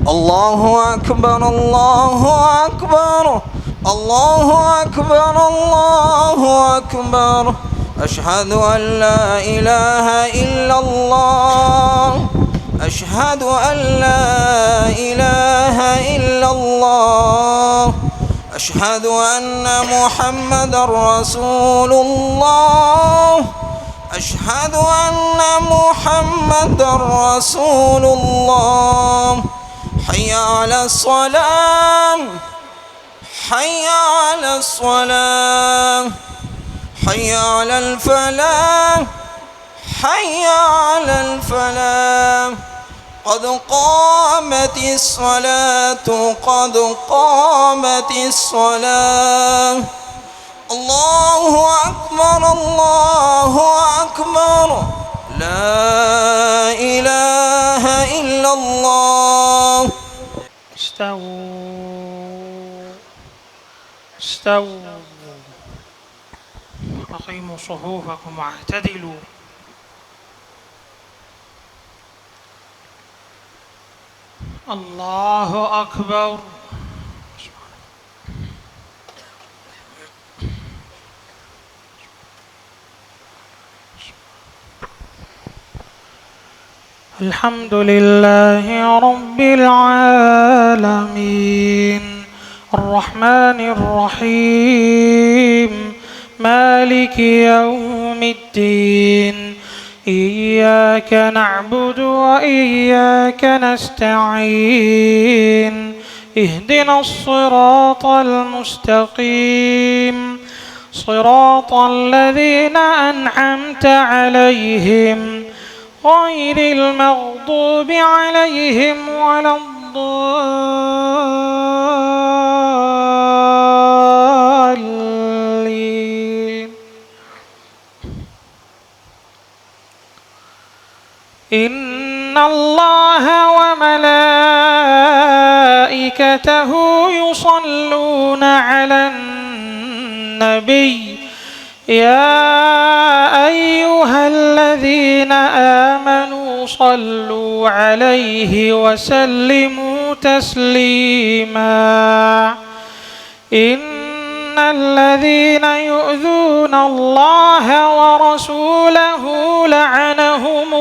الله أكبر الله أكبر الله أكبر الله أكبر. أشهد أن لا إله إلا الله أشهد أن لا إله إلا الله أشهد أن محمدا رسول الله أشهد أن محمدا رسول الله. حي على الصلاة حي على الصلاة حي على الفلاح حي على الفلاح. قد قامت الصلاة قد قامت الصلاة. الله أكبر الله أكبر لا إله إلا الله. استووا أقيموا صفوفكم واعتدلوا. الله أكبر. الحمد لله رب العالمين الرحمن الرحيم مالك يوم الدين. إياك نعبد وإياك نستعين. اهدنا الصراط المستقيم صراط الذين أنعمت عليهم غير المغضوب عليهم ولا الضالين. إن الله وملائكته يصلون على النبي يا أيها الذين آمنوا صلوا عليه وسلموا تسليما. إن الذين يؤذون الله ورسوله لعنهم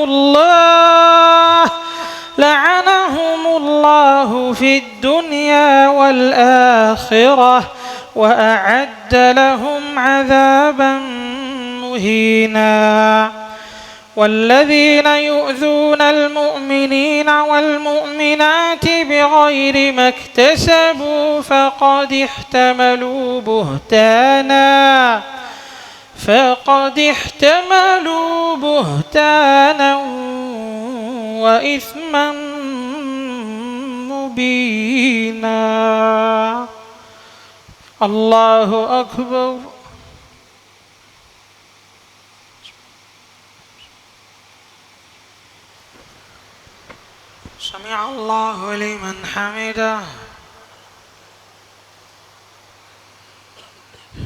الله في الدنيا والآخرة وأعد لهم عذابا مهينا. والذين يؤذون المؤمنين والمؤمنات بغير ما اكتسبوا فقد احتملوا بهتانا وإثما مبينا. الله أكبر. سمع الله لمن حمده.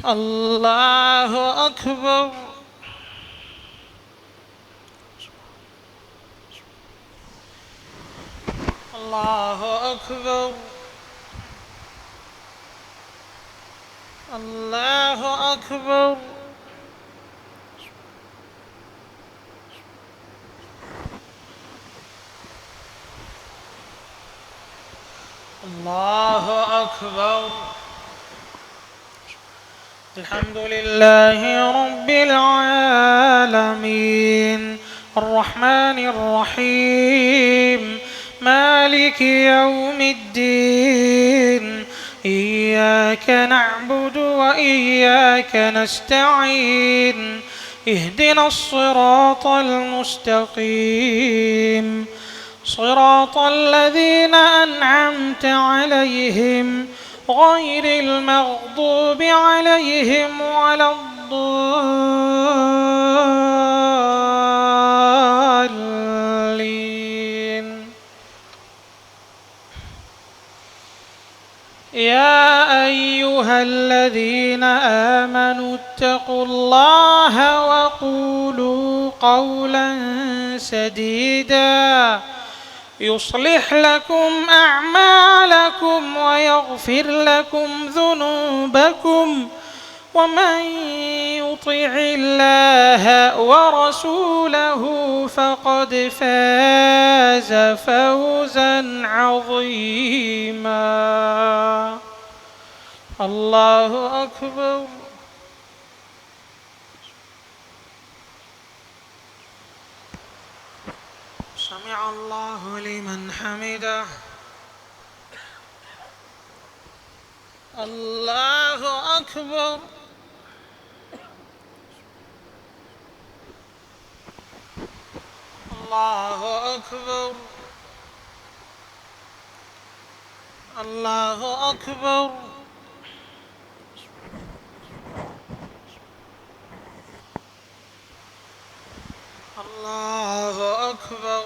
الله أكبر. الله أكبر. الله أكبر. الله أكبر. الحمد لله رب العالمين الرحمن الرحيم مالك يوم الدين. إياك نعبد وإياك نستعين. اهدنا الصراط المستقيم صراط الذين أنعمت عليهم غير المغضوب عليهم ولا الضالين. يا أيها الذين آمنوا اتقوا الله وقولوا قولا سديدا يصلح لكم أعمالكم ويغفر لكم ذنوبكم ومن يطع الله ورسوله فقد فاز فوزا عظيما. الله أكبر. سمع الله لمن حمده. الله أكبر. الله أكبر. الله أكبر. الله أكبر.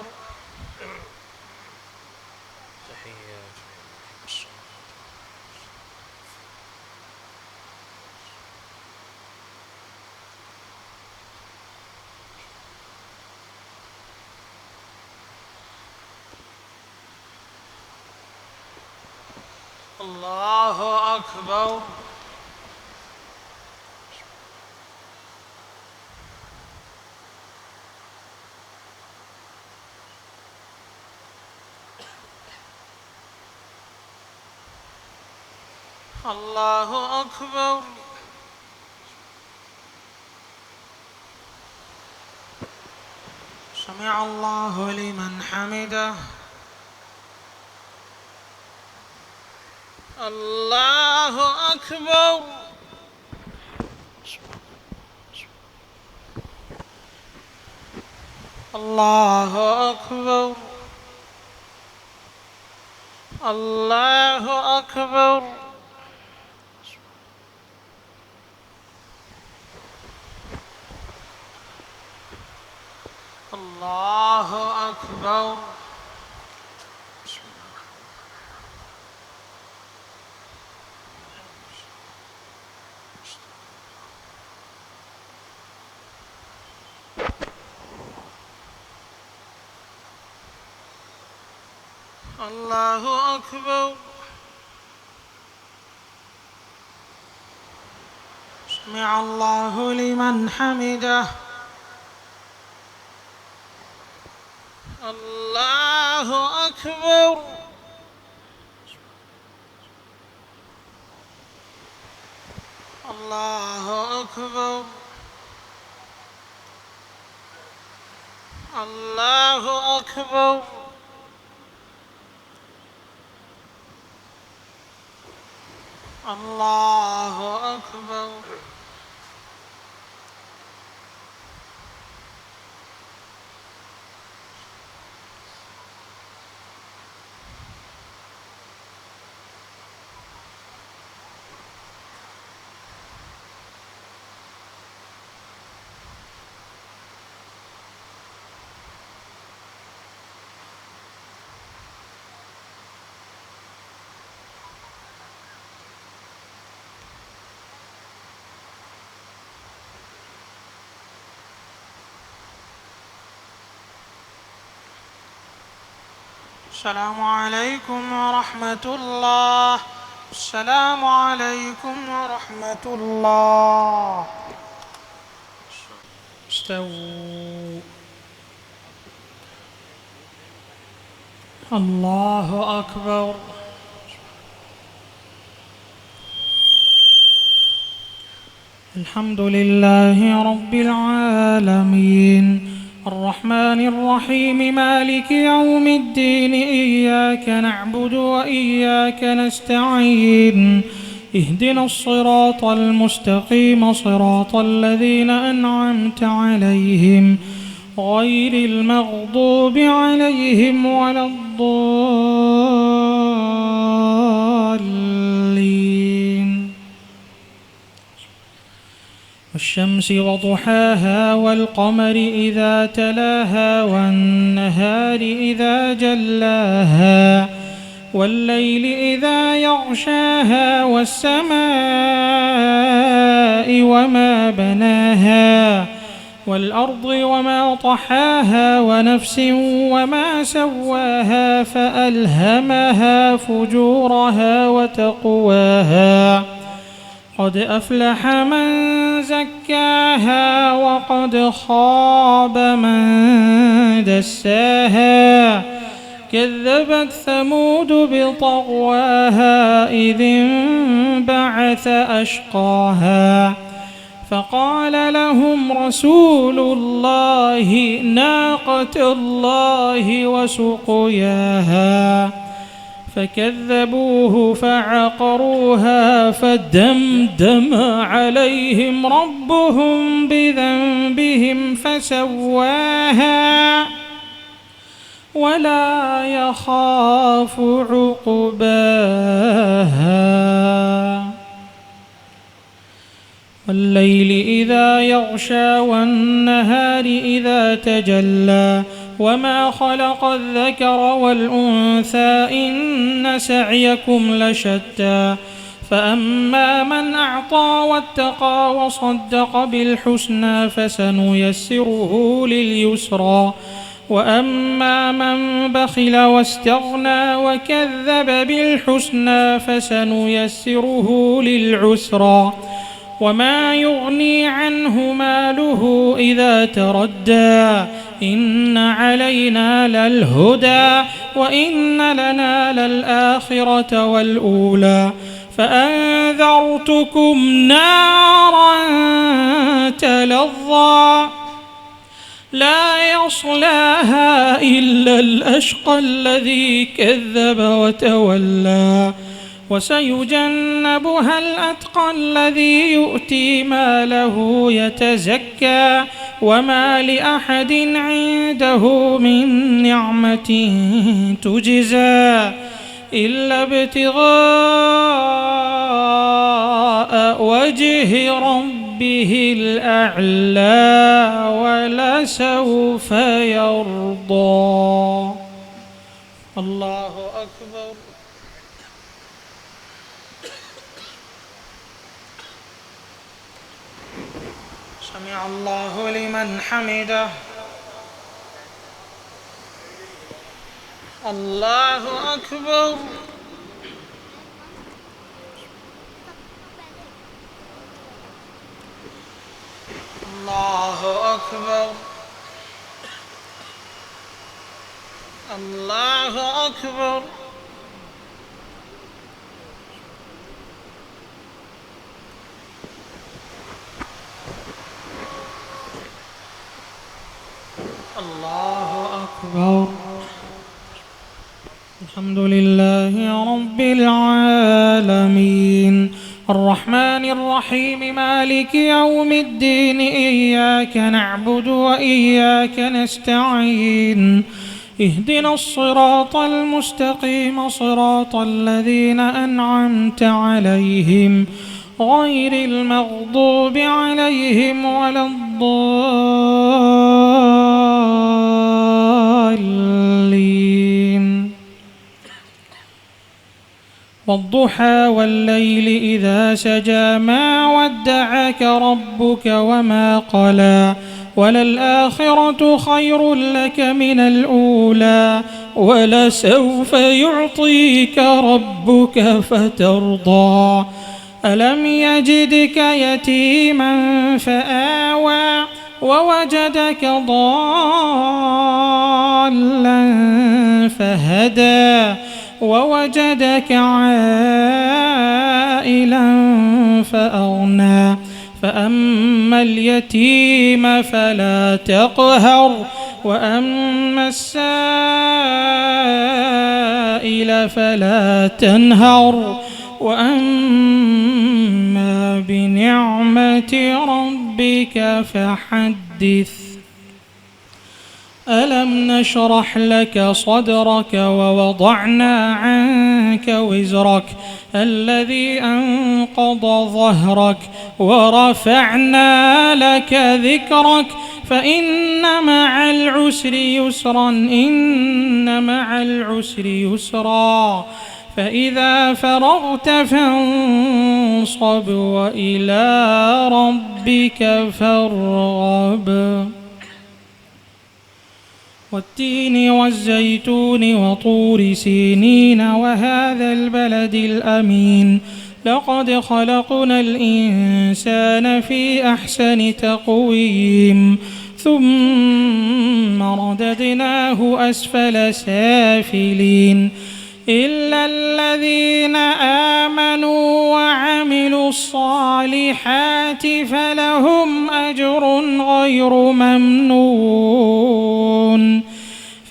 الله أكبر. الله أكبر. سمع الله لمن حمده. الله أكبر. الله أكبر. الله أكبر. الله أكبر. الله أكبر. سمع الله لمن حمده. الله أكبر. الله أكبر. الله أكبر. الله أكبر. السلام عليكم ورحمة الله. السلام عليكم ورحمة الله. استووا. الله أكبر. الحمد لله رب العالمين الرحمن الرحيم مالك يوم الدين إياك نعبد وإياك نستعين اهدنا الصراط المستقيم صراط الذين أنعمت عليهم غير المغضوب عليهم ولا الضالين. والشمس وضحاها والقمر إذا تلاها والنهار إذا جلاها والليل إذا يغشاها والسماء وما بناها والأرض وما طحاها ونفس وما سواها فألهمها فجورها وتقواها قد أفلح من زكاها وقد خاب من دساها كذبت ثمود بطغواها إذ انبعث أشقاها فقال لهم رسول الله ناقة الله وسقياها فكذبوه فعقروها فدمدم عليهم ربهم بذنبهم فسواها ولا يخاف عقباها والليل إذا يغشى والنهار إذا تجلى وما خلق الذكر والأنثى إن سعيكم لشتى فأما من أعطى واتقى وصدق بالحسنى فسنيسره لليسرى وأما من بخل واستغنى وكذب بالحسنى فسنيسره للعسرى وما يغني عنه ماله إذا تردى إن علينا للهدى وإن لنا للآخرة والأولى فأنذرتكم نارا تلظى لا يصلاها إلا الأشقى الذي كذب وتولى وسيجنبها الأتقى الذي يؤتي ماله يتزكى وما لأحد عنده من نعمة تجزى إلا ابتغاء وجه ربه الأعلى ولسوف يرضى. الله أكبر. سمع الله لمن حمده. الله أكبر. الله أكبر. الله أكبر. الله أكبر. الحمد لله رب العالمين الرحمن الرحيم مالك يوم الدين إياك نعبد وإياك نستعين اهدنا الصراط المستقيم صراط الذين أنعمت عليهم غير المغضوب عليهم ولا الضالين والضحى والليل إذا سجى ما ودعك ربك وما قلى وللآخرة خير لك من الأولى ولسوف يعطيك ربك فترضى ألم يجدك يتيما فآوى ووجدك ضالا فهدى ووجدك عائلا فأغنى فأما اليتيم فلا تقهر وأما السائل فلا تنهر وأما بنعمة ربك فحدث ألم نشرح لك صدرك ووضعنا عنك وزرك الذي أنقض ظهرك ورفعنا لك ذكرك فإن مع العسر يسرا إن مع العسر يسرا فإذا فرغت فانصب وإلى ربك فارغب والتين والزيتون وطور سينين وهذا البلد الأمين لقد خلقنا الإنسان في أحسن تقويم ثم رددناه أسفل سافلين إلا الذين آمنوا وعملوا الصالحات فلهم أجر غير ممنون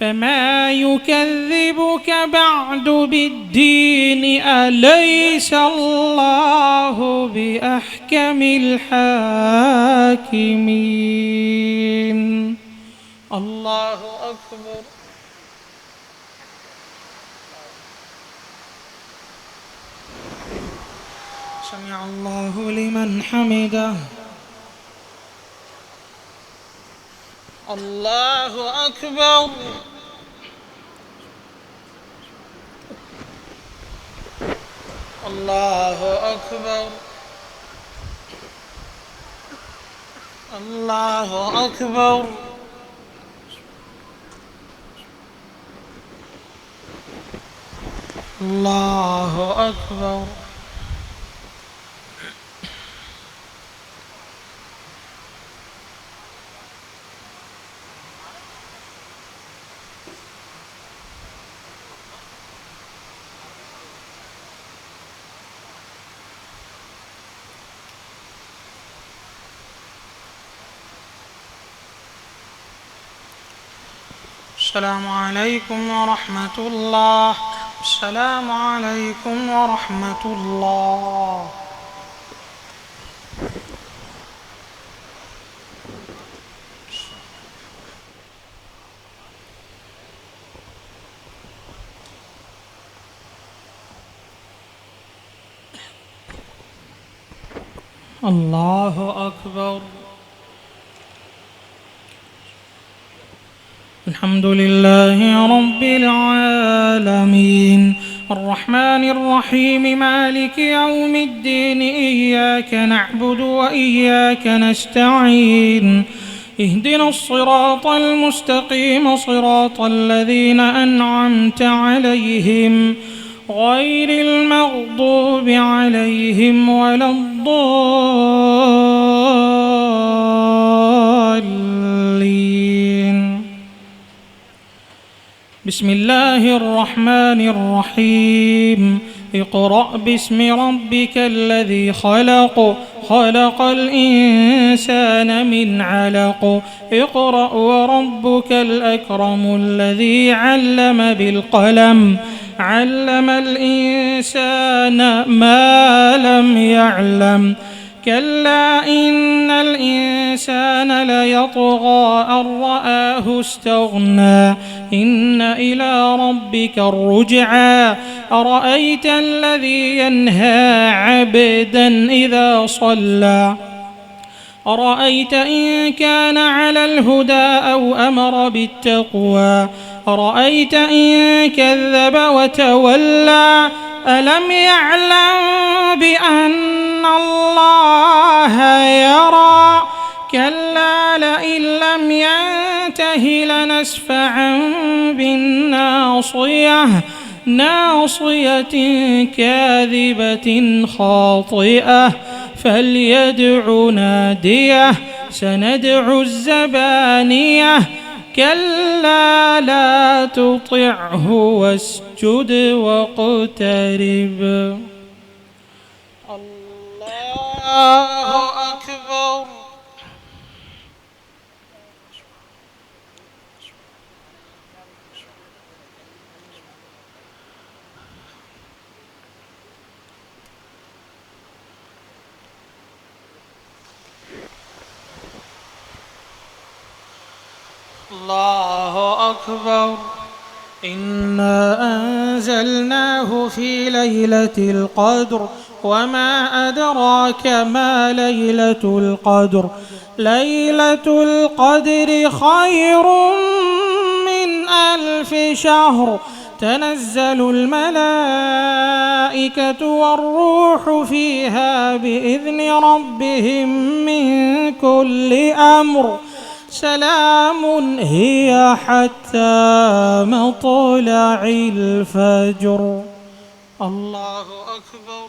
فما يكذبك بعد بالدين أليس الله بأحكم الحاكمين. الله أكبر. سمع الله لمن حمده. الله أكبر. الله أكبر. الله أكبر. الله أكبر. السلام عليكم ورحمة الله. السلام عليكم ورحمة الله. الله أكبر. الحمد لله رب العالمين الرحمن الرحيم مالك يوم الدين إياك نعبد وإياك نستعين اهدنا الصراط المستقيم صراط الذين أنعمت عليهم غير المغضوب عليهم ولا الضالين. بسم الله الرحمن الرحيم اقرأ باسم ربك الذي خلق خلق الإنسان من علق اقرأ وربك الأكرم الذي علم بالقلم علم الإنسان ما لم يعلم كلا إن الإنسان ليطغى أن رآه استغنى إن إلى ربك الرجعى أرأيت الذي ينهى عبدا إذا صلى أرأيت إن كان على الهدى أو أمر بالتقوى أرأيت إن كذب وتولى ألم يعلم بأن الله يرى كلا لئن لم ينته لنسفعا بالناصية ناصية كاذبة خاطئة فليدع ناديه سندع الزبانية كلا لا تطعه واسجد واقترب. الله أكبر. الله أكبر. إنا أنزلناه في ليلة القدر وما أدراك ما ليلة القدر ليلة القدر خير من 1000 شهر تنزل الملائكة والروح فيها بإذن ربهم من كل أمر سلام هي حتى مطلع الفجر. الله أكبر.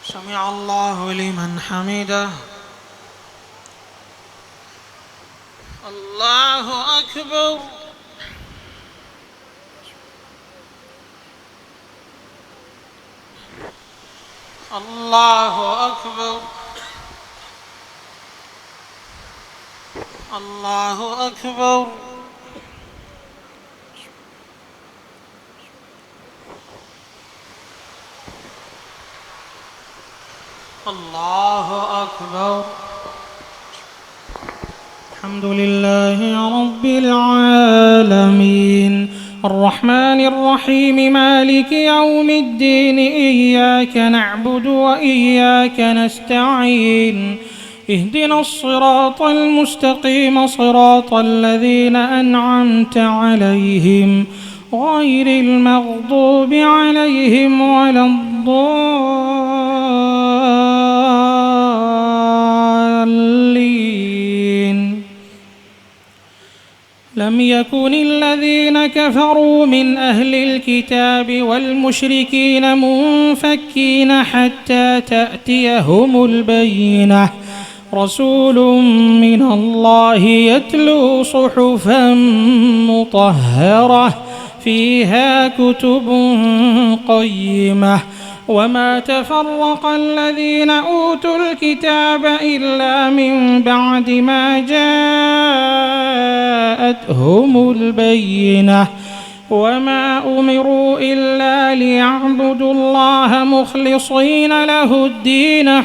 سمع الله لمن حمده. الله أكبر. الله أكبر. الله أكبر. الله أكبر. الحمد لله رب العالمين الرحمن الرحيم مالك يوم الدين إياك نعبد وإياك نستعين اهدنا الصراط المستقيم صراط الذين أنعمت عليهم غير المغضوب عليهم ولا الضالين. لم يكن الذين كفروا من أهل الكتاب والمشركين منفكين حتى تأتيهم البينة رسول من الله يتلو صحفا مطهرة فيها كتب قيمة وما تفرق الذين أوتوا الكتاب إلا من بعد ما جاءتهم البينة وما أمروا إلا ليعبدوا الله مخلصين له الدين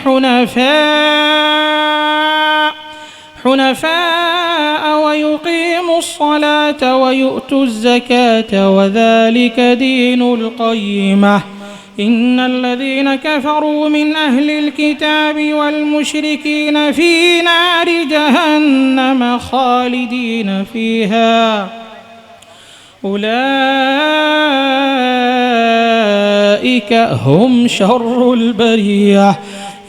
حنفاء ويقيموا الصلاة ويؤتوا الزكاة وذلك دين القيمة. إن الذين كفروا من أهل الكتاب والمشركين في نار جهنم خالدين فيها أولئك هم شر البرية.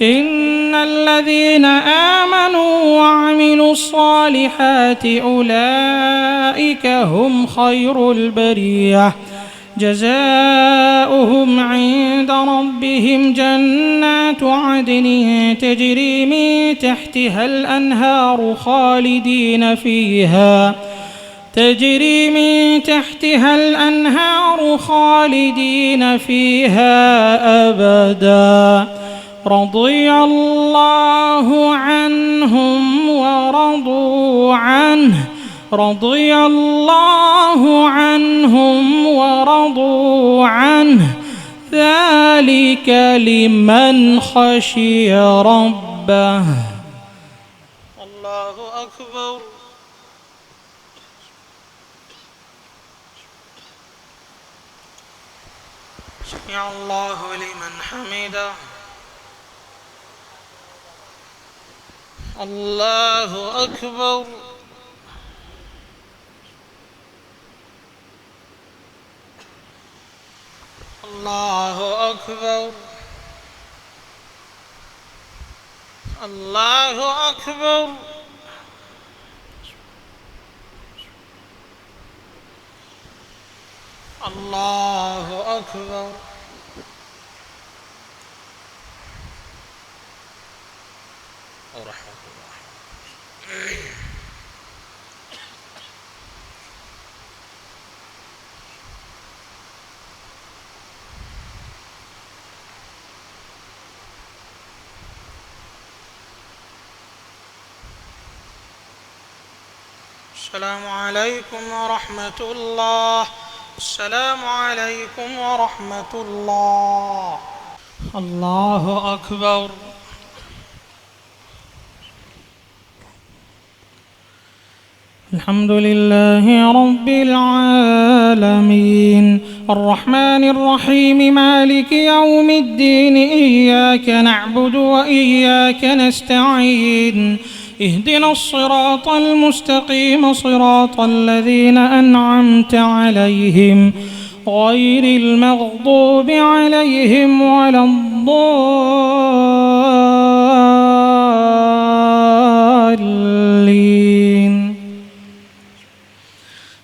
إن الذين آمنوا وعملوا الصالحات أولئك هم خير البرية جزاؤهم عند ربهم جنات عدن تجري من تحتها الأنهار خالدين فيها أبدا رضي الله عنهم ورضوا عنه ذلك لمن خشي ربه. الله أكبر. سمع الله لمن حمده. الله أكبر. الله أكبر. الله أكبر. الله أكبر. ورحمة الله. السلام عليكم ورحمة الله. السلام عليكم ورحمة الله. الله أكبر. الحمد لله رب العالمين الرحمن الرحيم مالك يوم الدين إياك نعبد وإياك نستعين اهدنا الصراط المستقيم صراط الذين أنعمت عليهم غير المغضوب عليهم ولا الضالين.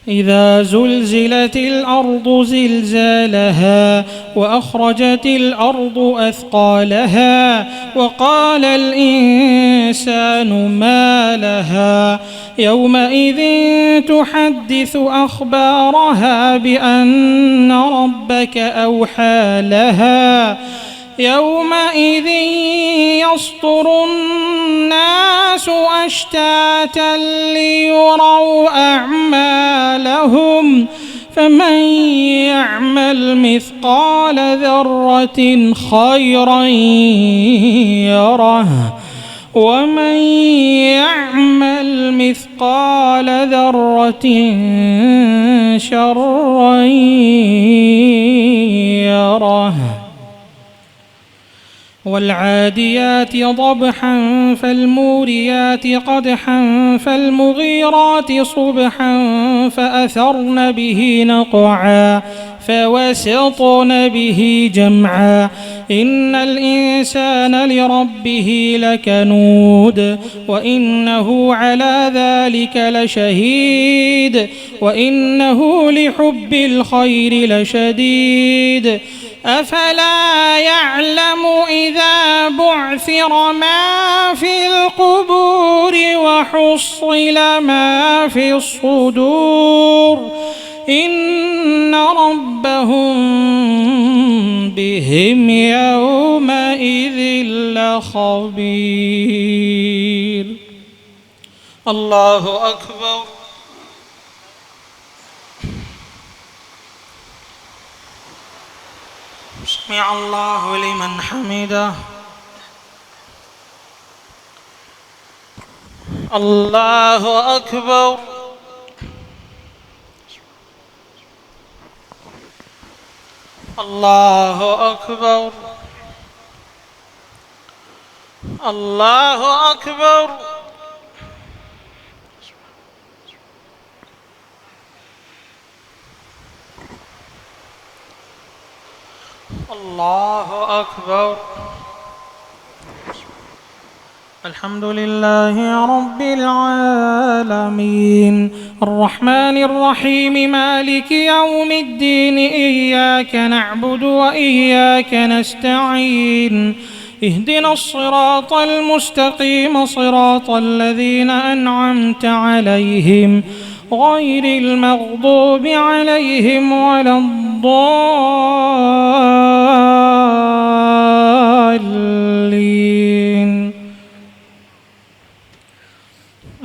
إذا زلزلت الأرض زلزالها وأخرجت الأرض أثقالها وقال الإنسان ما لها يومئذ تحدث أخبارها بأن ربك أوحى لها يومئذ يصدر الناس أشتاتا ليروا أعمالهم فمن يعمل مثقال ذرة خيرا يره ومن يعمل مثقال ذرة شرا يره. والعاديات ضبحا فالموريات قدحا فالمغيرات صبحا فأثرن به نقعا فوسطن به جمعا إن الإنسان لربه لكنود وإنه على ذلك لشهيد وإنه لحب الخير لشديد. أفلا يعلم إذا بعثر ما في القبور وحصل ما في الصدور إن ربهم بهم يومئذ لخبير. الله أكبر. سمع الله لمن حمده. الله أكبر. الله أكبر. الله أكبر. الله أكبر. الحمد لله رب العالمين الرحمن الرحيم مالك يوم الدين إياك نعبد وإياك نستعين اهدنا الصراط المستقيم صراط الذين أنعمت عليهم غير المغضوب عليهم ولا الضالين.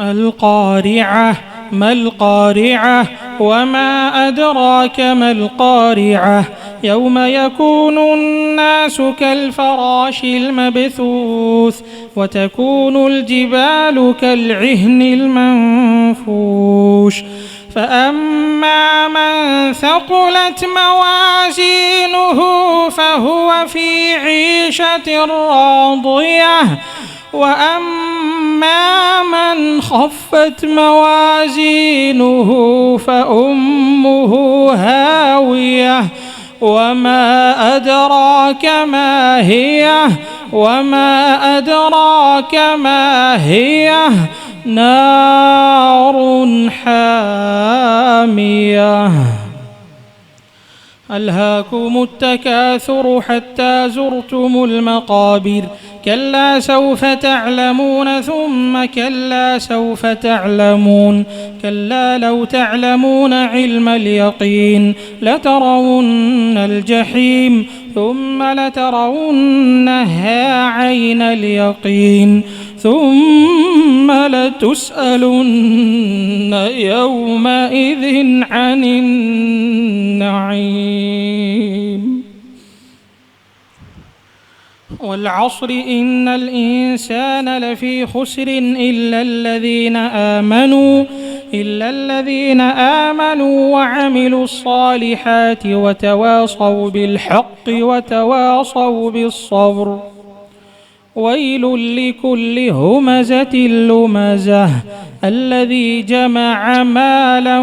القارعة ما القارعة وما أدراك ما القارعة يوم يكون الناس كالفراش المبثوث وتكون الجبال كالعهن المنفوش فأما من ثقلت موازينه فهو في عيشة راضية وأما من خفت موازينه فأمه هاوية وما أدراك ما هي وما أدراك ما هي نار حامية. ألهاكم التكاثر حتى زرتم المقابر كلا سوف تعلمون ثم كلا سوف تعلمون كلا لو تعلمون علم اليقين لترون الجحيم ثم لترونها عين اليقين ثم لتسألن يومئذ عن النعيم. والعصر إن الإنسان لفي خسر إلا الذين آمنوا إلا الذين آمنوا وعملوا الصالحات وتواصوا بالحق وتواصوا بالصبر. ويل لكل همزة لمزة الذي جمع مالا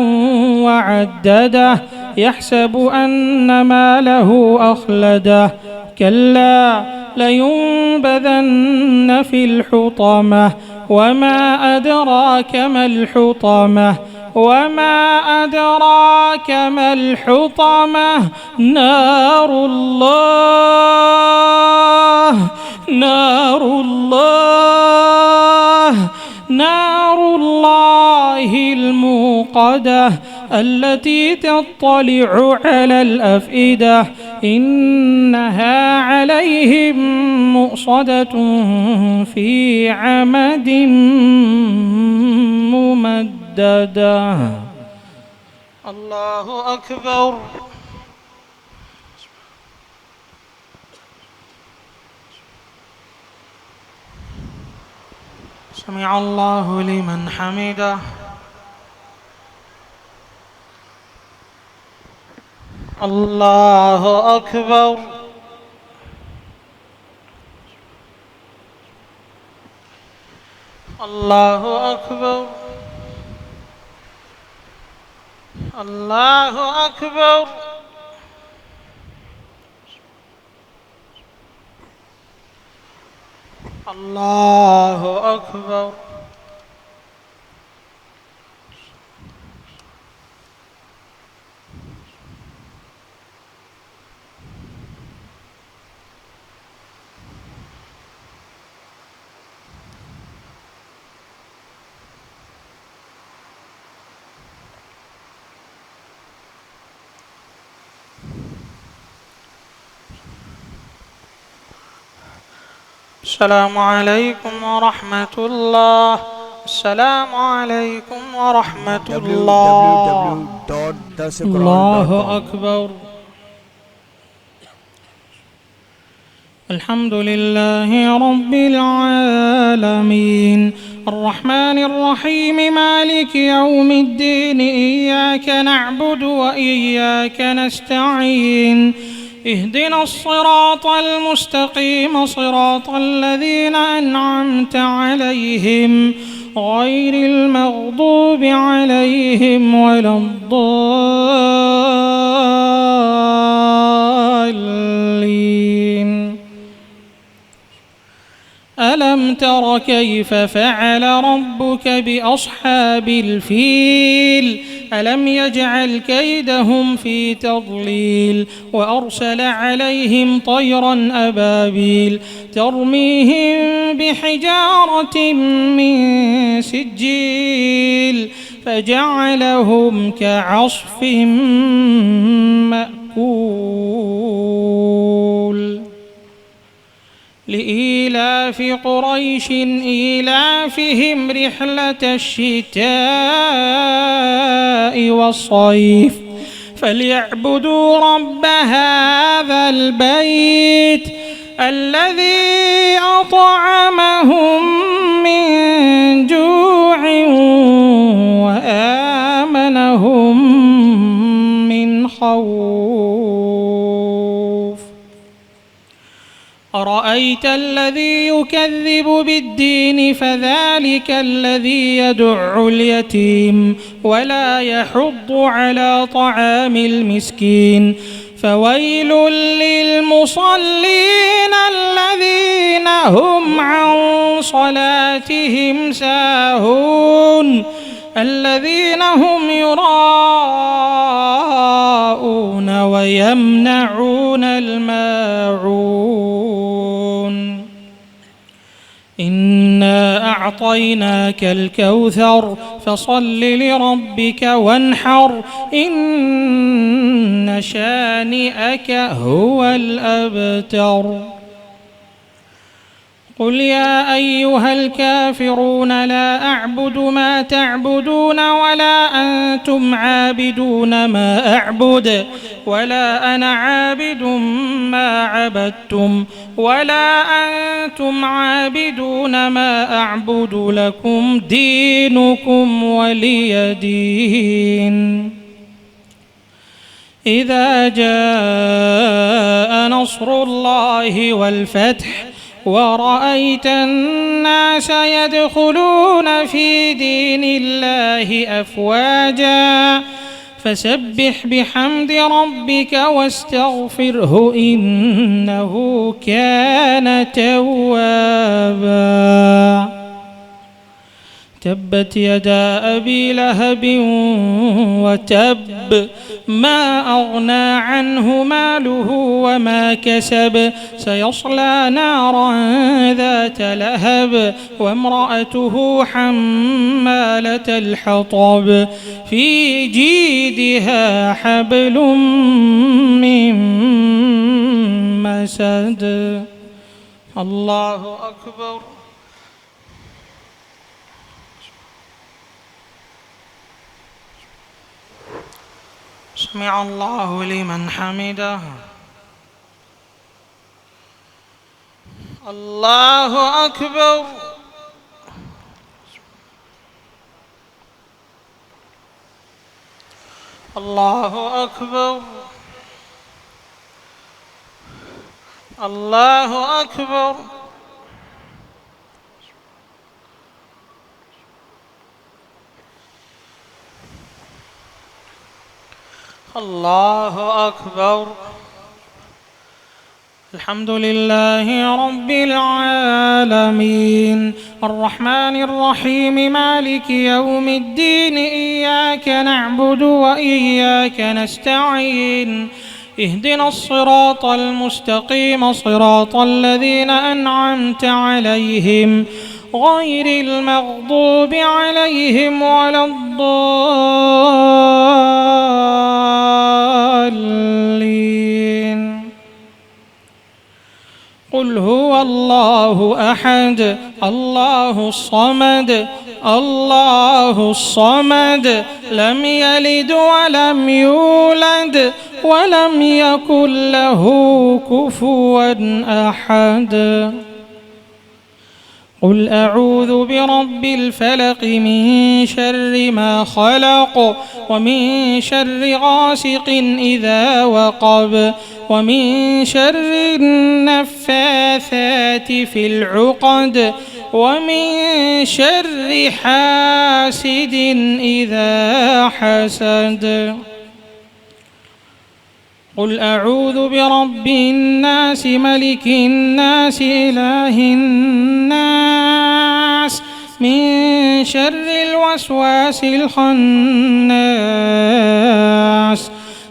وعدده يحسب أن ماله أخلده كلا لينبذن في الحطمة وما أدراك ما الحطمة وما أدراك ما الحطمة نار الله الموقدة التي تطلع على الأفئدة إنها عليهم مؤصدة في عمد ممددة. الله أكبر. سمع الله لمن حمده. الله أكبر. الله أكبر. الله أكبر. الله أكبر. السلام عليكم ورحمة الله. السلام عليكم ورحمة الله. الله أكبر. الحمد لله رب العالمين الرحمن الرحيم مالك يوم الدين إياك نعبد وإياك نستعين اهدنا الصراط المستقيم صراط الذين أنعمت عليهم غير المغضوب عليهم ولا الضالين. ألم تر كيف فعل ربك بأصحاب الفيل ألم يجعل كيدهم في تضليل وأرسل عليهم طيرا أبابيل ترميهم بحجارة من سجيل فجعلهم كعصف مأكول. لإيلاف قريش إيلافهم رحلة الشتاء والصيف فليعبدوا رب هذا البيت الذي أطعمهم من جوع وآمنهم من خوف. أرأيت الذي يكذب بالدين فذلك الذي يدع اليتيم ولا يحض على طعام المسكين فويل للمصلين الذين هم عن صلاتهم ساهون الذين هم يراءون ويمنعون الماعون. إنا أعطيناك الكوثر فصل لربك وانحر إن شانئك هو الأبتر. قل يا أيها الكافرون لا أعبد ما تعبدون ولا أنتم عابدون ما أعبد ولا أنا عابد ما عبدتم ولا أنتم عابدون ما أعبد لكم دينكم ولي دين. إذا جاء نصر الله والفتح ورأيت الناس يدخلون في دين الله أفواجا فسبح بحمد ربك واستغفره إنه كان توابا. تبت يدا أبي لهب وتب ما أغنى عنه ماله وما كسب سيصلى نارا ذات لهب وامرأته حمالة الحطب في جيدها حبل من مسد. الله أكبر. سمع الله لمن حمده. الله أكبر. الله أكبر. الله أكبر. الله أكبر. الحمد لله رب العالمين الرحمن الرحيم مالك يوم الدين إياك نعبد وإياك نستعين اهدنا الصراط المستقيم صراط الذين أنعمت عليهم غير المغضوب عليهم ولا الضالين. قل هو الله أحد الله الصمد الله الصمد لم يلد ولم يولد ولم يكن له كفوا أحد. قل أعوذ برب الفلق من شر ما خلق ومن شر غاسق إذا وقب ومن شر النفاثات في العقد ومن شر حاسد إذا حسد. قل أعوذ برب الناس ملك الناس إله الناس من شر الوسواس الخناس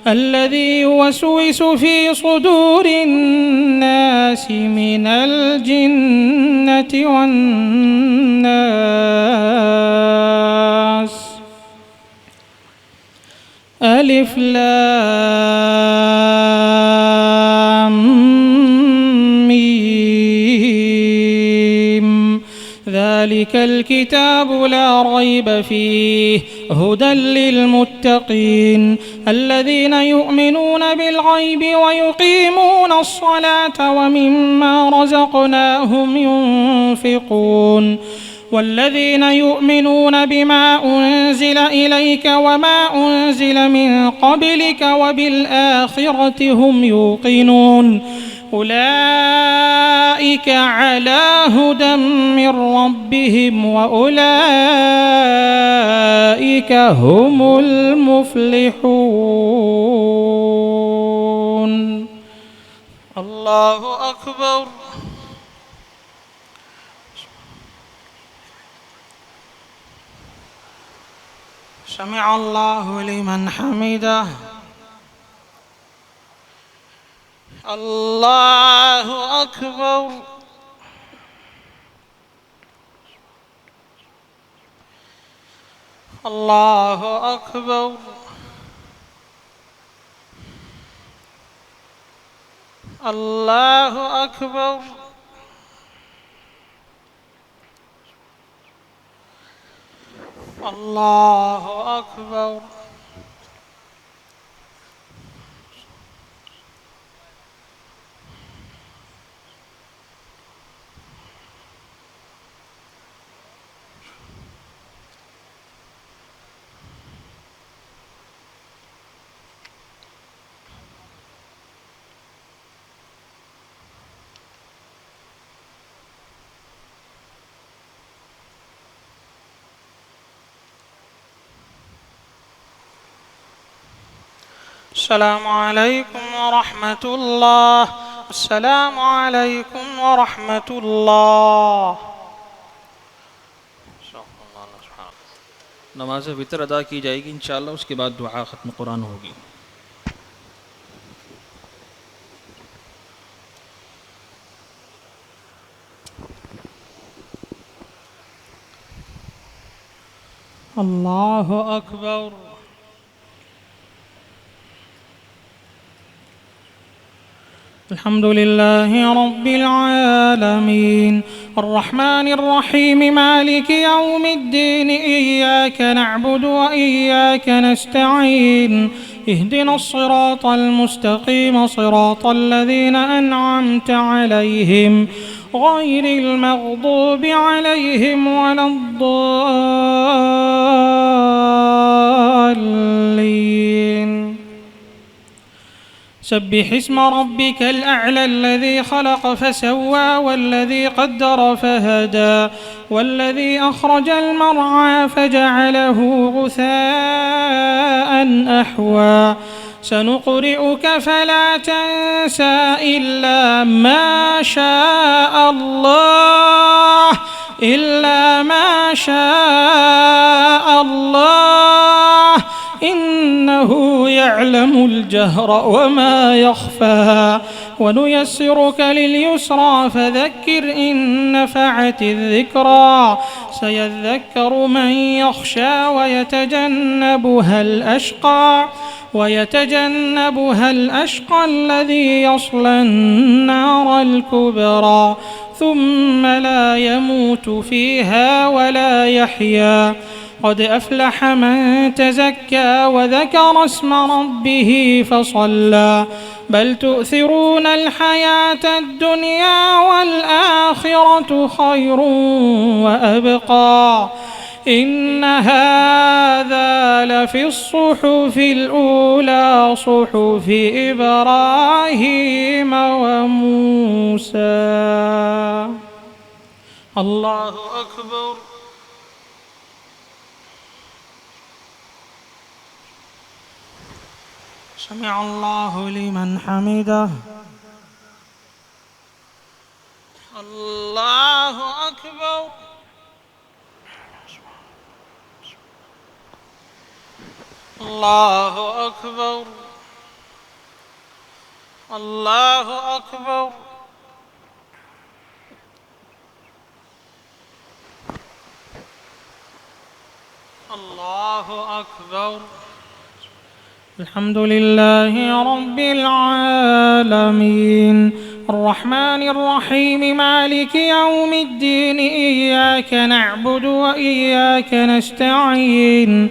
الذي يوسوس في صدور الناس من الجنة والناس. ألف لام ميم ذلك الكتاب لا ريب فيه هدى للمتقين الذين يؤمنون بالغيب ويقيمون الصلاة ومما رزقناهم ينفقون والذين يؤمنون بما أنزل إليك وما أنزل من قبلك وبالآخرة هم يوقنون أولئك على هدى من ربهم وأولئك هم المفلحون. الله أكبر. سمع الله لمن حمده. الله أكبر. الله أكبر. الله أكبر. الله أكبر. السلام عليكم ورحمة الله. السلام عليكم ورحمة الله. नमाज वितर अदा की जाएगी इंशाअल्लाह, उसके बाद दुआ ख़त्म कुरान होगी। الله أكبر. الحمد لله رب العالمين الرحمن الرحيم مالك يوم الدين إياك نعبد وإياك نستعين اهدنا الصراط المستقيم صراط الذين أنعمت عليهم غير المغضوب عليهم ولا الضالين. سبح اسم ربك الأعلى الذي خلق فسوى والذي قدر فهدى والذي أخرج المرعى فجعله غثاء أحوى. سنقرئك فلا تنسى إلا ما شاء الله إنه يعلم الجهر وما يخفى. ونيسرك لليسرى فذكر إن نفعت الذكرى. سيذكر من يخشى ويتجنبها الأشقى الذي يصلى النار الكبرى ثم لا يموت فيها ولا يحيا. قد أفلح من تزكى وذكر اسم ربه فصلى. بل تؤثرون الحياة الدنيا والآخرة خير وأبقى. إن هذا لفي الصحف الأولى صحف إبراهيم وموسى. الله أكبر. سمع الله لمن حمده. الله أكبر. الله أكبر. الله أكبر. الله أكبر. الحمد لله رب العالمين الرحمن الرحيم مالك يوم الدين إياك نعبد وإياك نستعين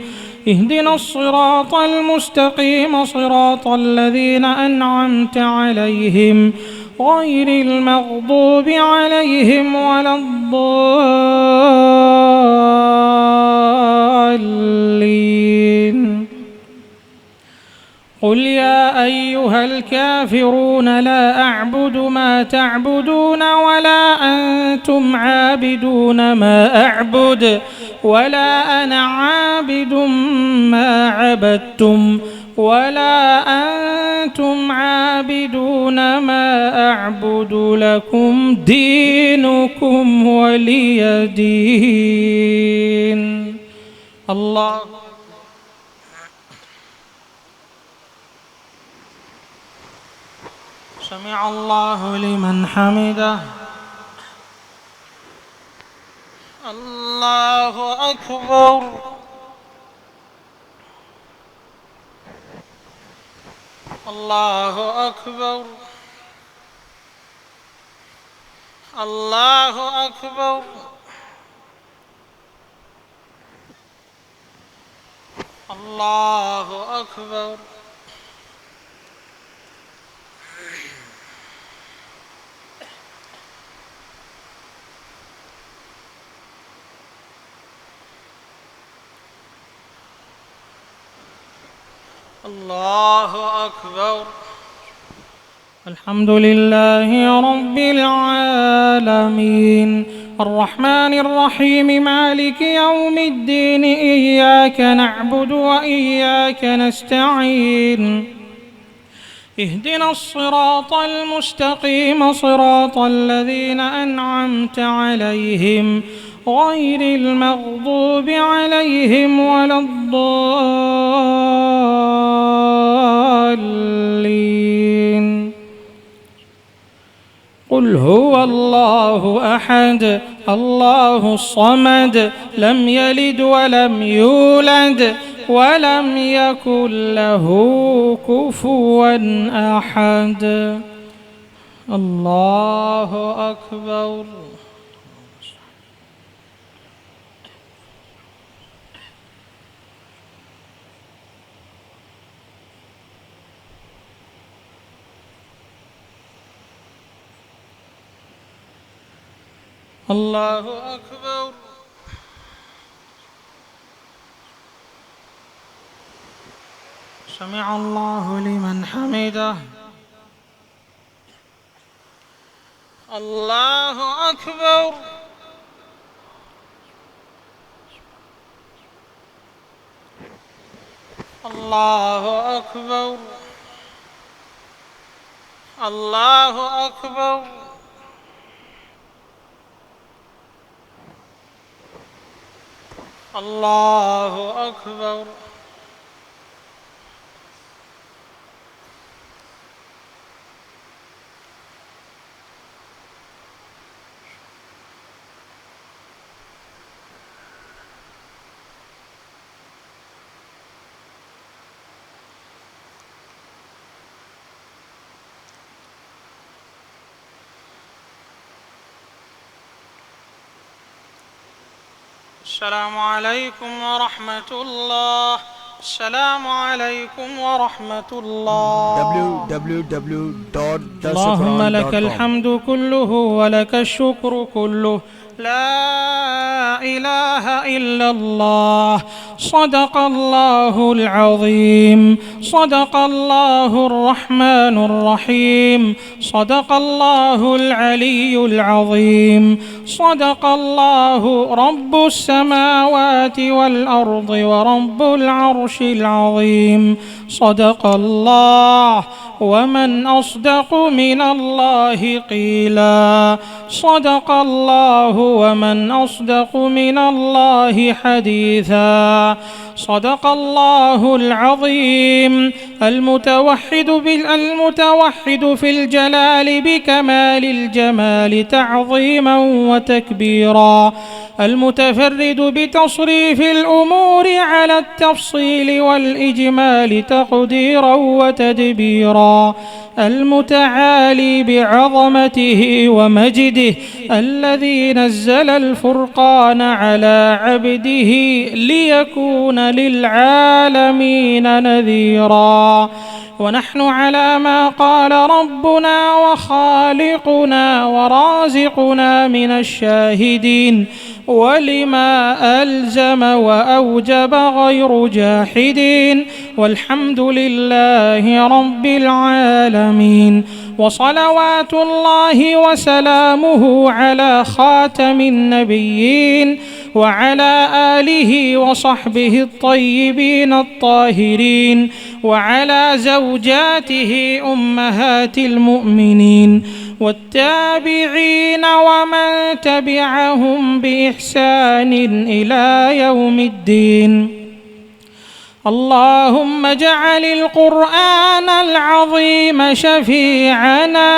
اهدنا الصراط المستقيم صراط الذين أنعمت عليهم غير المغضوب عليهم ولا الضالين. قل يا أيها الكافرون لا أعبد ما تعبدون ولا أنتم عابدون ما أعبد ولا أنا عابد ما عبدتم ولا أنتم عابدون ما أعبد لكم دينكم ولي دين. الله. سمع الله لمن حمده. الله أكبر. الله أكبر. الله أكبر. الله أكبر. الله أكبر. الحمد لله رب العالمين الرحمن الرحيم مالك يوم الدين إياك نعبد وإياك نستعين اهدنا الصراط المستقيم صراط الذين أنعمت عليهم غير المغضوب عليهم ولا الضالين. قل هو الله أحد الله الصمد لم يلد ولم يولد ولم يكن له كفوا أحد. الله أكبر. الله أكبر. سمع الله لمن حمده. الله أكبر. الله أكبر. الله أكبر. الله أكبر. السلام عليكم ورحمة الله. السلام عليكم ورحمة الله. اللهم لك الحمد كله ولك الشكر كله لا إله إلا الله. صدق الله العظيم. صدق الله الرحمن الرحيم. صدق الله العلي العظيم. صدق الله رب السماوات والأرض ورب العرش العظيم. صدق الله ومن أصدق من الله قيلا. صدق الله ومن أصدق من الله حديثا. صدق الله العظيم المتوحد في الجلال بكمال الجمال تعظيما وتكبيرا. المتفرد بتصريف الأمور على التفصيل والإجمال تقديرا وتدبيرا. المتعالي بعظمته ومجده الذي نزل الفرقان على عبده ليكون للعالمين نذيرا. ونحن على ما قال ربنا وخالقنا ورازقنا من الشاهدين ولما ألزم وأوجب غير جاحدين. والحمد لله رب العالمين. وصلوات الله وسلامه على خاتم النبيين وعلى آله وصحبه الطيبين الطاهرين وعلى زوجاته أمهات المؤمنين والتابعين ومن تبعهم بإحسان إلى يوم الدين. اللهم اجعل القرآن العظيم شفيعنا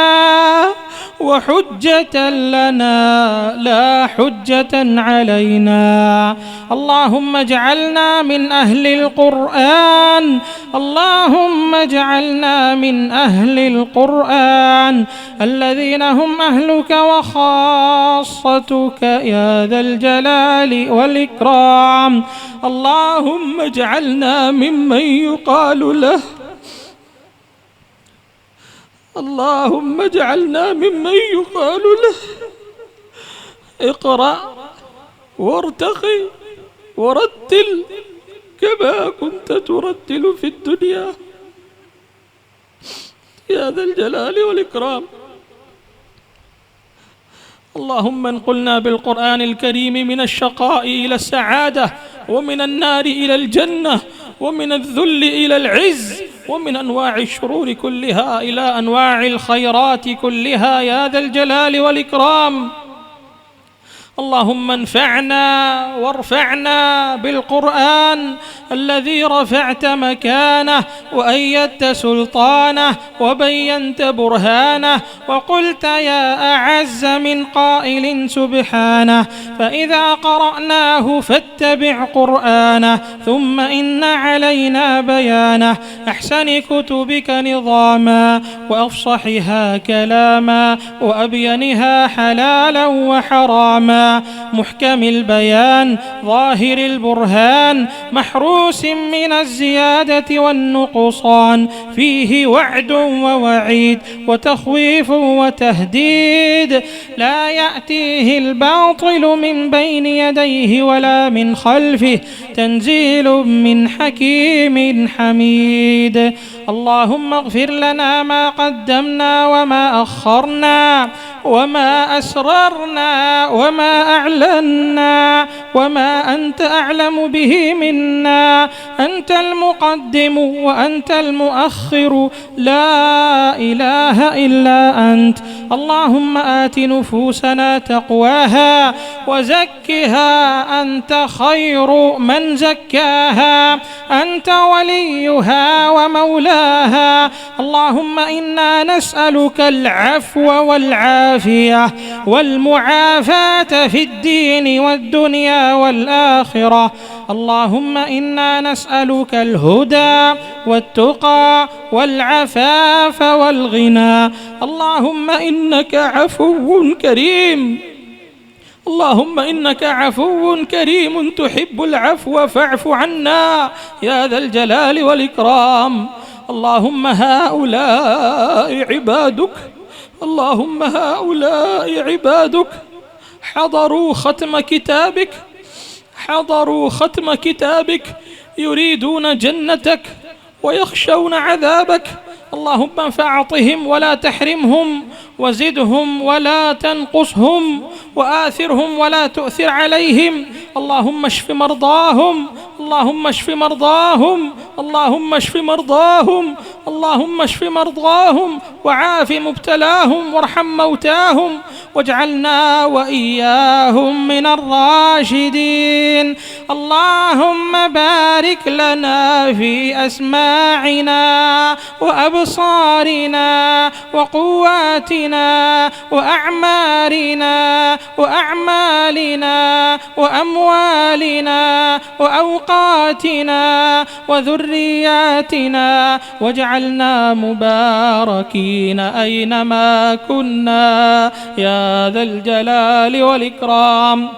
وحجة لنا لا حجة علينا. اللهم اجعلنا من أهل القرآن، اللهم اجعلنا من أهل القرآن الذين هم أهلك وخاصتك يا ذا الجلال والإكرام. اللهم اجعلنا ممن يقال له، اللهم اجعلنا ممن يقال له اقرأ وارتقي ورتل كما كنت ترتل في الدنيا يا ذا الجلال والإكرام. اللهم انقلنا بالقرآن الكريم من الشقاء إلى السعادة، ومن النار إلى الجنة، ومن الذل إلى العز، ومن أنواع الشرور كلها إلى أنواع الخيرات كلها يا ذا الجلال والإكرام. اللهم انفعنا وارفعنا بالقرآن الذي رفعت مكانه وأيدت سلطانه وبينت برهانه، وقلت يا أعز من قائل سبحانه فإذا قرأناه فاتبع قرآنه ثم إن علينا بيانه، أحسن كتبك نظاما وأفصحها كلاما وأبينها حلالا وحراما، محكم البيان ظاهر البرهان محروس من الزيادة والنقصان، فيه وعد ووعيد وتخويف وتهديد، لا يأتيه الباطل من بين يديه ولا من خلفه، تنزيل من حكيم حميد. اللهم اغفر لنا ما قدمنا وما أخرنا وما أسررنا وما أعلنا وما أنت أعلم به منا، أنت المقدم وأنت المؤخر، لا إله إلا أنت. اللهم آت نفوسنا تقواها وزكها أنت خير من زكاها، أنت وليها ومولاها. اللهم إنا نسألك العفو والعافية والمعافاة في الدين والدنيا والآخرة. اللهم إنا نسألك الهدى والتقى والعفاف والغنى. اللهم إنك عفو كريم، اللهم إنك عفو كريم تحب العفو فاعف عنا يا ذا الجلال والإكرام. اللهم هؤلاء عبادك، اللهم هؤلاء عبادك حضروا ختم كتابك، حضروا ختم كتابك، يريدون جنتك ويخشون عذابك. اللهم فأعطهم ولا تحرمهم، وزدهم ولا تنقصهم، وآثرهم ولا تؤثر عليهم. اللهم اشف مرضاهم، اللهم اشف مرضاهم، اللهم اشف مرضاهم، اللهم اشف مرضاهم، وعاف مبتلاهم، وارحم موتاهم، واجعلنا وإياهم من الراشدين. اللهم بارك لنا في أسماعنا وأبصارنا وقواتنا وأعمارنا وأعمالنا وأموالنا وأوقاتنا وذرياتنا، واجعلنا مباركين أينما كنا يا ذا الجلال والإكرام.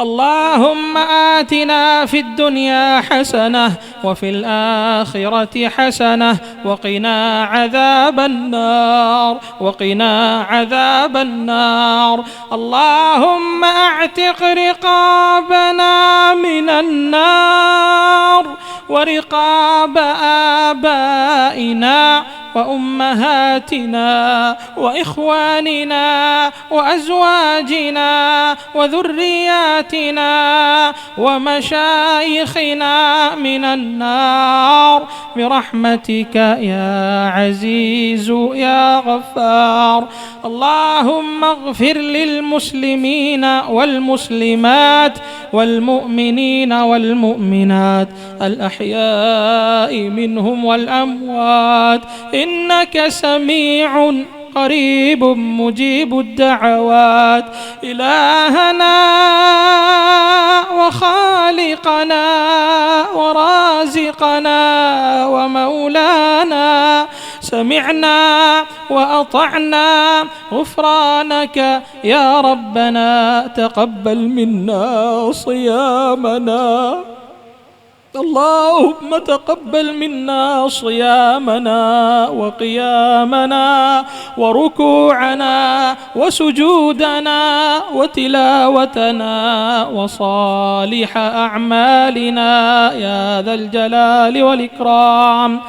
اللهم آتنا في الدنيا حسنة وفي الآخرة حسنة وقنا عذاب النار، وقنا عذاب النار. اللهم اعتق رقابنا من النار ورقاب آبائنا وأمهاتنا وإخواننا وأزواجنا وذرياتنا ومشايخنا من النار برحمتك يا عزيز يا غفار. اللهم اغفر للمسلمين والمسلمات والمؤمنين والمؤمنات الأحياء منهم والأموات، إنك سميع قريب مجيب الدعوات. إلهنا وخالقنا ورازقنا ومولانا، سمعنا وأطعنا، غفرانك يا ربنا، تقبل منا صيامنا. اللهم تقبل منا صيامنا وقيامنا وركوعنا وسجودنا وتلاوتنا وصالح أعمالنا يا ذا الجلال والإكرام.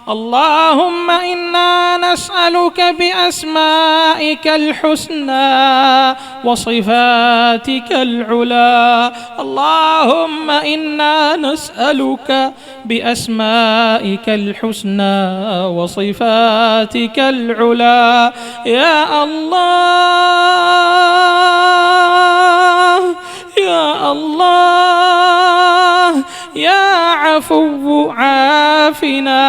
اللهم إنا نسألك بأسمائك الحسنى وصفاتك العلى. اللهم إنا نسألك بأسمائك الحسنى وصفاتك العلى يا الله يا الله يا عفو عافنا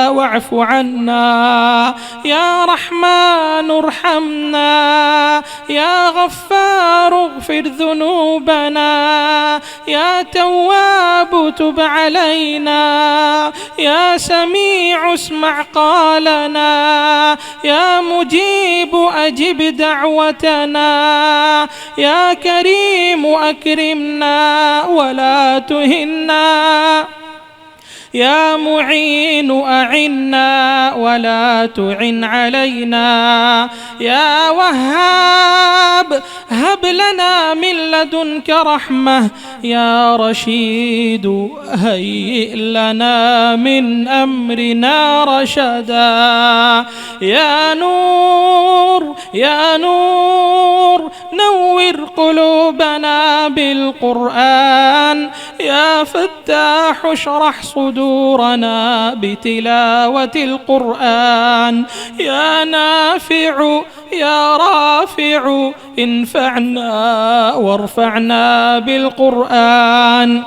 واعف عنا، يا رحمن ارحمنا، يا غفار اغفر ذنوبنا، يا تواب تب علينا، يا سميع اسمع قالنا، يا مجيب أجب دعوتنا، يا كريم أكرمنا ولا تهنا، يا معين أعنا ولا تعن علينا، يا وهاب هب لنا من لدنك رحمة، يا رشيد هيئ لنا من أمرنا رشدا، يا نور يا نور نور قلوبنا بالقرآن، يا فتاح اشرح صدورنا بتلاوة القرآن، يا نافع يا رافع انفعنا وارفعنا بالقرآن،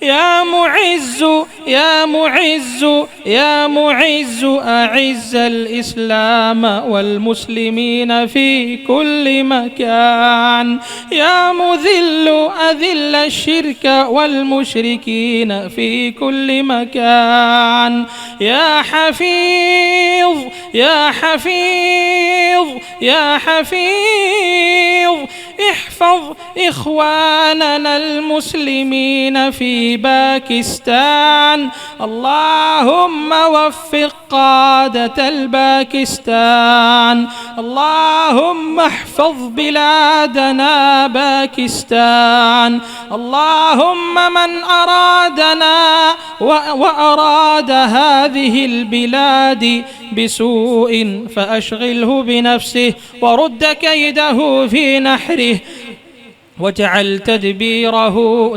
يا معز يا معز يا معز أعز الإسلام والمسلمين في كل مكان، يا مذل أذل الشرك والمشركين في كل مكان، يا حفيظ يا حفيظ يا حفيظ احفظ إخواننا المسلمين في باكستان، اللهم وفق قادة الباكستان، اللهم احفظ بلادنا باكستان، اللهم من أرادنا وأراد هذه البلاد بسوء فأشغله بنفسه ورد كيده في نحره، واجعل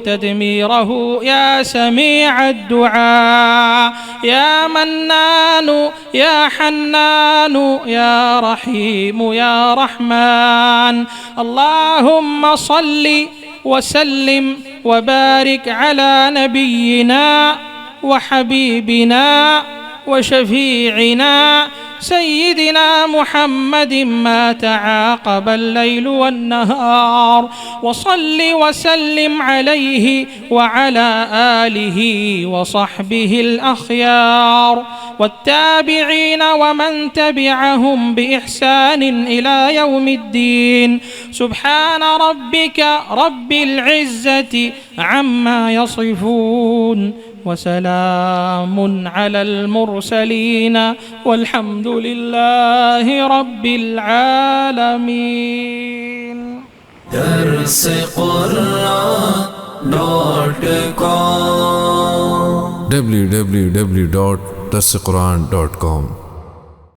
تدميره يا سميع الدعاء، يا منان يا حنان يا رحيم يا رحمن. اللهم صل وسلم وبارك على نبينا وحبيبنا وشفيعنا سيدنا محمد ما تعاقب الليل والنهار، وصل وسلم عليه وعلى آله وصحبه الأخيار والتابعين ومن تبعهم بإحسان إلى يوم الدين. سبحان ربك رب العزة عما يصفون وسلام على المرسلين والحمد لله رب العالمين. درس قرآن.com www.درسقرآن.com